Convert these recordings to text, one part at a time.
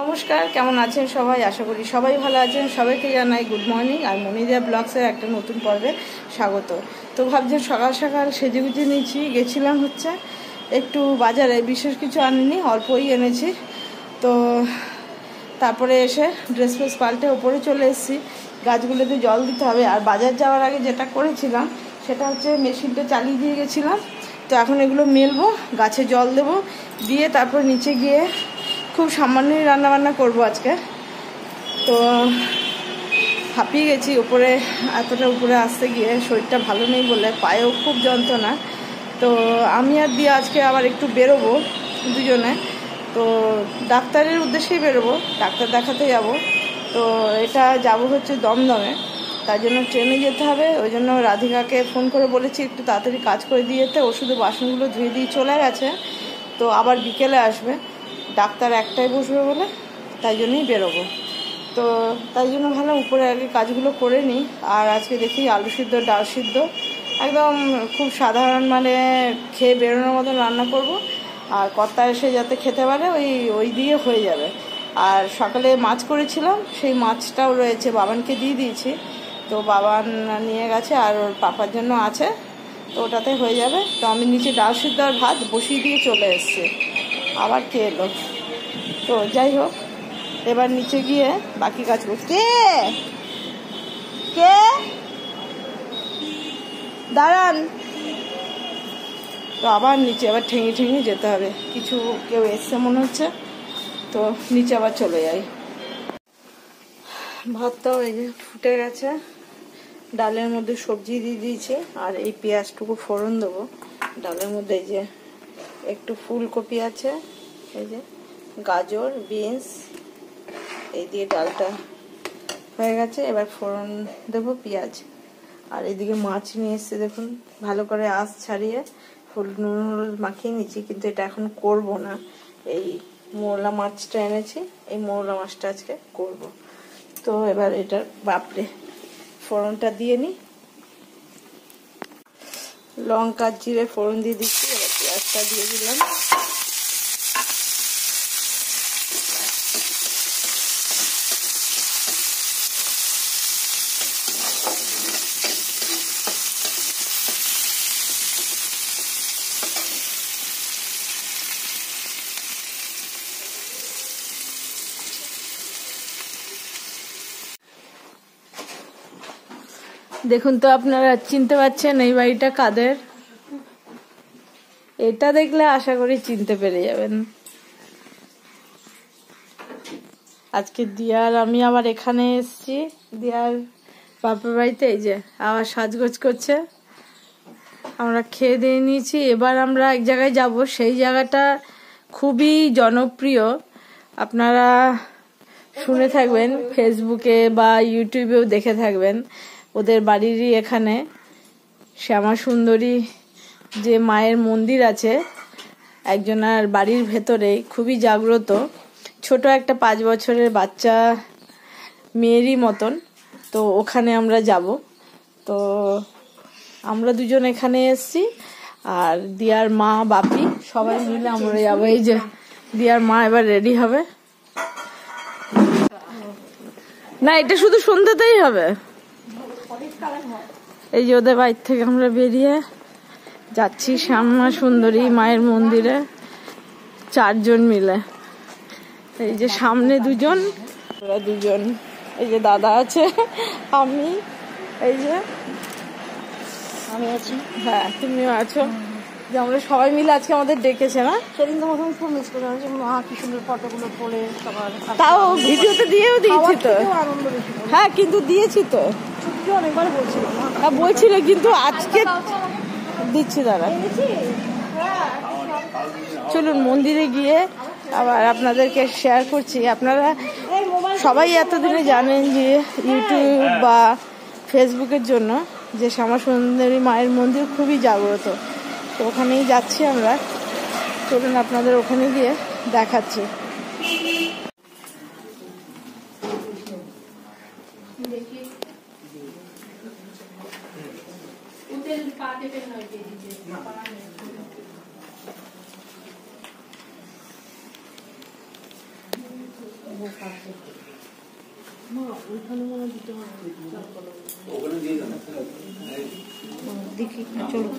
নমস্কার, কেমন আছেন সবাই? আশা করি সবাই ভালো আছেন। সবাইকে জানাই গুড মর্নিং আর মনিদিয়া ব্লগসের একটা নতুন পর্বে স্বাগত। তো ভাবছেন সকাল সকাল সেজেগুজে নিয়েছি, গেছিলাম হচ্ছে একটু বাজারে, বিশেষ কিছু আনিনি, অল্পই এনেছি। তো তারপরে এসে ড্রেস ফ্রেস পাল্টে ওপরে চলে এসেছি, গাছগুলোতে জল দিতে হবে। আর বাজার যাওয়ার আগে যেটা করেছিলাম সেটা হচ্ছে মেশিনটা চালিয়ে দিয়ে গেছিলাম। তো এখন এগুলো মেলবো, গাছে জল দেবো, দিয়ে তারপর নিচে গিয়ে খুব সামান্যই রান্নাবান্না করবো আজকে। তো হাঁপিয়ে গেছি উপরে, এতটা উপরে আসতে গিয়ে শরীরটা ভালো নেই বলে, পায়েও খুব যন্ত্রণা। তো আমি আর দিয়ে আজকে আবার একটু বেরোবো দুজনে। তো ডাক্তারের উদ্দেশ্যেই বেরোবো, ডাক্তার দেখাতে যাব। তো এটা যাব হচ্ছে দমদমে, তার জন্য ট্রেনে যেতে হবে। ওই জন্য রাধিকাকে ফোন করে বলেছি একটু তাড়াতাড়ি কাজ করে দিয়ে যেতে। ও শুধু বাসনগুলো ধুয়ে দিয়ে চলে গেছে, তো আবার বিকেলে আসবে। ডাক্তার একটাই বসবে বলে, তাই জন্যই বেরোবো। তো তাই জন্য ভালো উপরে আগে কাজগুলো করে নিই। আর আজকে দেখি আলু সিদ্ধ, ডাল সিদ্ধ, একদম খুব সাধারণ, মানে খেয়ে বেরোনোর মতন রান্না করব। আর কর্তা এসে যাতে খেতে পারে, ওই দিয়ে হয়ে যাবে। আর সকালে মাছ করেছিলাম, সেই মাছটাও রয়েছে, বাবানকে দিয়ে দিয়েছি। তো বাবান নিয়ে গেছে, আর ওর পাপার জন্য আছে, তো ওটাতে হয়ে যাবে। তো আমি নিচে ডাল সিদ্ধ আর ভাত বসিয়ে দিয়ে চলে এসেছি। আবার কে এলো? তো যাই হোক, এবার নিচে গিয়ে বাকি কাজ করব। কে কে দাঁড়ান। তো আবার নিচে আবার ঠেঙে ঠেঙে যেতে হবে, কিছু কেউ এসছে মনে হচ্ছে। তো নিচে আবার চলে যাই। ভাতটাও এই যে ফুটে গেছে, ডালের মধ্যে সবজি দিয়ে দিয়েছি। আর এই পেঁয়াজটুকু ফোড়ন দেবো ডালের মধ্যে। এই যে একটু ফুলকপি আছে, এই যে গাজর, বিনস, এই দিয়ে ডালটা হয়ে গেছে। এবার ফোড়ন দেবো পেঁয়াজ। আর এদিকে মাছ নিয়ে এসছে, দেখুন ভালো করে আঁশ ছাড়িয়ে নুন হলুদ মাখিয়ে নিচ্ছি। কিন্তু এটা এখন করব না, এই মোরলা মাছটা এনেছি, এই মোরলা মাছটা আজকে করব। তো এবার এটার বাপরে ফোড়নটা দিয়ে নিই। লঙ্কা জিরে ফোড়ন দিয়ে দিচ্ছি, এবার পেঁয়াজটা দিয়ে দিলাম। দেখুন তো আপনারা চিনতে পারছেন এই বাড়িটা কাদের? এটা দেখলে আশা করি চিনতে পেরে যাবেন। আজকে দিয়ার আমি আবার এখানে এসেছি, দিয়ার বাপের বাড়িতে। এই যে আবার সাজগোজ করছে। আমরা খেয়ে দিয়ে নিয়েছি, এবার আমরা এক জায়গায় যাব। সেই জায়গাটা খুবই জনপ্রিয়, আপনারা শুনে থাকবেন, ফেসবুকে বা ইউটিউবেও দেখে থাকবেন। ওদের বাড়িরই এখানে শ্যামা সুন্দরী যে মায়ের মন্দির আছে, একজনের বাড়ির ভেতরে, খুবই জাগ্রত। ছোট একটা 5 বছরের বাচ্চা মেয়েরই মতন। তো ওখানে আমরা যাব। তো আমরা দুজন এখানে এসেছি, আর দিয়ার মা বাপি সবাই মিলে আমরা যাবো। এই যে দিয়ার মা এবার রেডি হবে। না, এটা শুধু সন্ধ্যাতেই হবে। এই যে ওদের বাড়ি থেকে আমরা বেরিয়ে যাচ্ছি শ্যামা সুন্দরী মায়ের মন্দিরে, 4 জন মিলে। এই যে সামনে দুজন, ওরা দুজন, এই যে দাদা আছে, আমি, এই যে আমি আছি। হ্যাঁ, তুমিও আছো। যে আমরা সবাই মিলে আজকে আমাদের ডেকেছে না? সেদিন তো প্রথম খুব মিস করে হয়েছে, মা কি সুন্দর ফটোগুলো পড়ে সবার। তাও ভিডিওতে দিয়েও দিয়েছি তো, আনন্দ বেশি। হ্যাঁ কিন্তু দিয়েছি তো, ছুটি অনেকবার বলছিল, হ্যাঁ বলছিল, কিন্তু আজকে দিচ্ছি দাঁড়া। চলুন মন্দিরে গিয়ে আবার আপনাদেরকে শেয়ার করছি। আপনারা সবাই এতদিনে জানেন যে ইউটিউব বা ফেসবুকের জন্য যে শ্যামা সুন্দরী মায়ের মন্দির খুবই জাগ্রত। তো ওখানেই যাচ্ছি আমরা। চলুন আপনাদের ওখানে গিয়ে দেখাচ্ছি। দেখি চলো।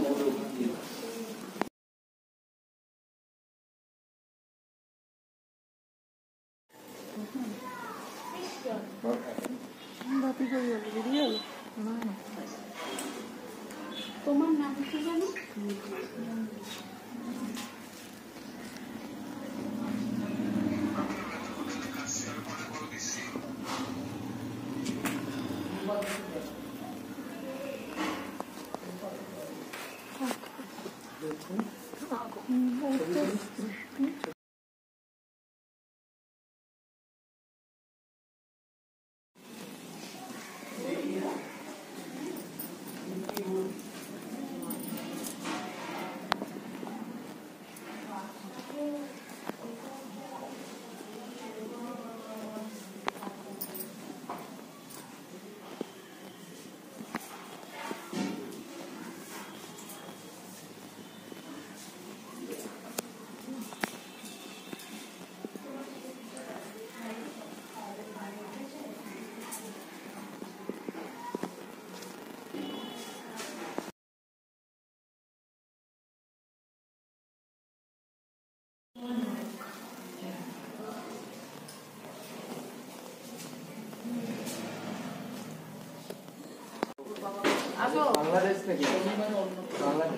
তোমার নাম কি জানো? বাংলাদেশ থেকে বাংলাদেশ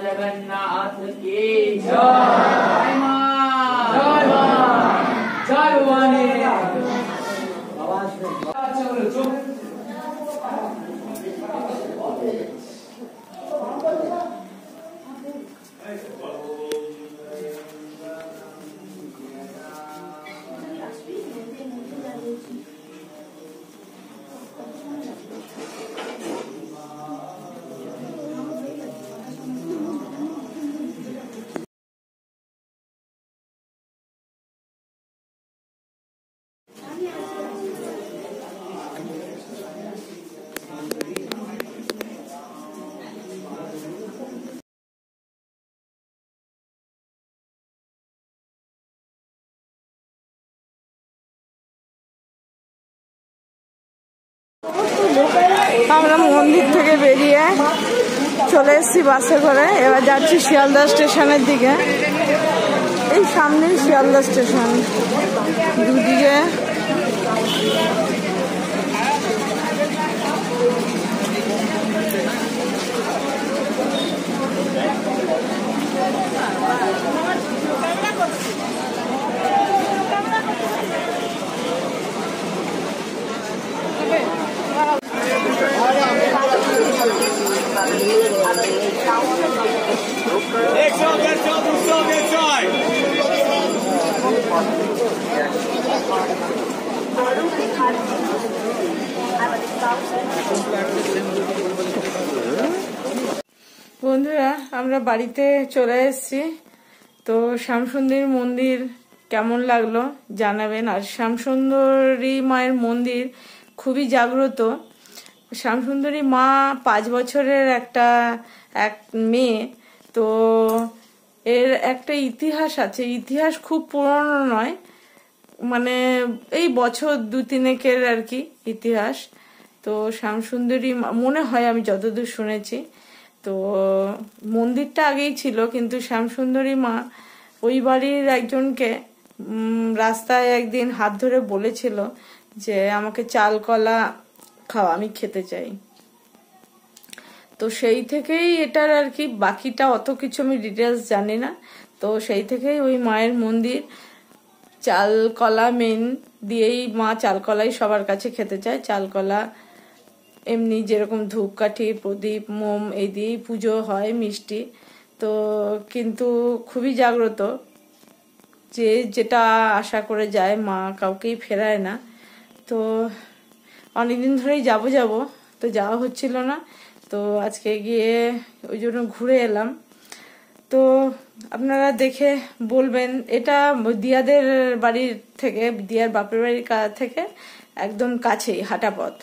जगन्नाथ की जय मां जय भवानी आवाज আমরা মন্দির থেকে বেরিয়ে চলে এসেছি বাসে করে, এবার যাচ্ছি শিয়ালদা স্টেশনের দিকে। এই সামনেই শিয়ালদা স্টেশন, দুদিকে বন্ধুরা আমরা বাড়িতে চলে এসেছি। তো শ্যামসুন্দরী মন্দির কেমন লাগলো জানাবেন। আর শ্যামসুন্দরী মায়ের মন্দির খুবই জাগ্রত। শ্যামসুন্দরী মা 5 বছরের এক মেয়ে, তো এর একটা ইতিহাস আছে। ইতিহাস খুব পুরনো নয়, মানে এই বছর 2-3 আর কি ইতিহাস। তো শ্যামসুন্দরী মনে হয়, আমি যতদূর শুনেছি, তো মন্দিরটা আগেই ছিল, কিন্তু শ্যামসুন্দরী মা ওই বাড়ির একজনকে রাস্তায় একদিন হাত ধরে বলেছিল যে আমাকে চাল কলা খাওয়া, আমি খেতে চাই। তো সেই থেকেই এটার আর কি, বাকিটা অত কিছু আমি ডিটেলস জানি না। তো সেই থেকেই ওই মায়ের মন্দির, চাল কলা মেন দিয়েই মা চাল কলাই সবার কাছে খেতে চায়। চাল কলা এমনি যেরকম ধূপকাঠি প্রদীপ মোম এই দিয়েই পুজো হয়, মিষ্টি। তো কিন্তু খুবই জাগ্রত, যে যেটা আশা করে যায় মা কাউকেই ফেরায় না। তো অনেকদিন ধরেই যাব তো যাওয়া হচ্ছিল না, তো আজকে গিয়ে ওই জন্য ঘুরে এলাম। তো আপনারা দেখে বলবেন, এটা দিয়াদের বাড়ির থেকে, দিয়ার বাপের বাড়ির থেকে একদম কাছেই, হাঁটা পথ।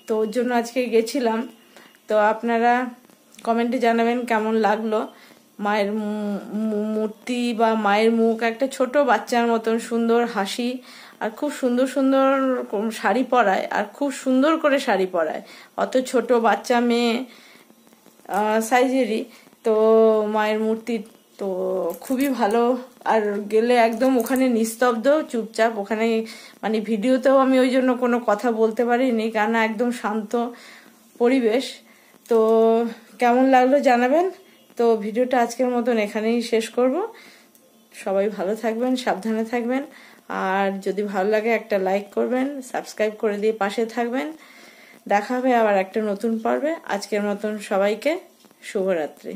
তো ওর জন্য আজকে গেছিলাম। তো আপনারা কমেন্টে জানাবেন কেমন লাগলো। মায়ের মূর্তি বা মায়ের মুখ একটা ছোট বাচ্চার মতন সুন্দর হাসি, আর খুব সুন্দর সুন্দর শাড়ি পরায়, আর খুব সুন্দর করে শাড়ি পরায়। অত ছোট বাচ্চা মেয়ে সাইজেরই তো মায়ের মূর্তি, তো খুবই ভালো। আর গেলে একদম ওখানে নিস্তব্ধ চুপচাপ, ওখানে মানে ভিডিওতেও আমি ওই জন্য কোনো কথা বলতে পারিনি, কারণ একদম শান্ত পরিবেশ। তো কেমন লাগলো জানাবেন। তো ভিডিওটা আজকের মতন এখানেই শেষ করব। সবাই ভালো থাকবেন, সাবধানে থাকবেন, আর যদি ভালো লাগে একটা লাইক করবেন, সাবস্ক্রাইব করে দিয়ে পাশে থাকবেন। দেখা হবে আবার একটা নতুন পর্বে। আজকের মতন সবাইকে শুভরাত্রি।